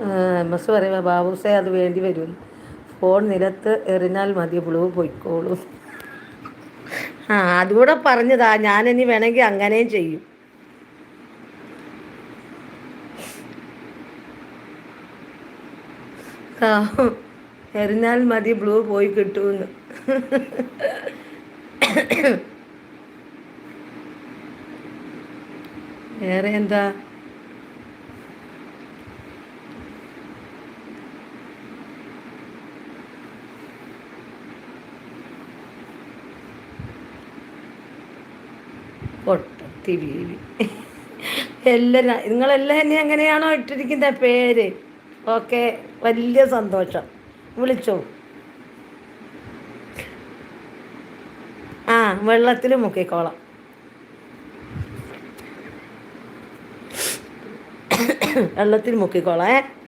MS പറയുക ബാബുസേ അത് വേണ്ടി വരും. ഫോൺ നിലത്ത് എറിഞ്ഞാൽ മതി, ബ്ലൂ പൊയ്ക്കോളൂ. അതുകൂടെ പറഞ്ഞതാ, ഞാനിനി വേണമെങ്കിൽ അങ്ങനെയും ചെയ്യും. എറിഞ്ഞാൽ മതി, ബ്ലൂ പോയി കിട്ടുമെന്ന്. വേറെ എന്താ? പൊട്ടത്തി ബീവി. എല്ലാവരും നിങ്ങളെല്ലാം എന്നെ എങ്ങനെയാണോ ഇട്ടിരിക്കുന്ന പേര്? ഓക്കെ, വലിയ സന്തോഷം. വിളിച്ചോ. വെള്ളത്തിൽ മുക്കിക്കോളാം. വെള്ളത്തിൽ മുക്കിക്കോളാം.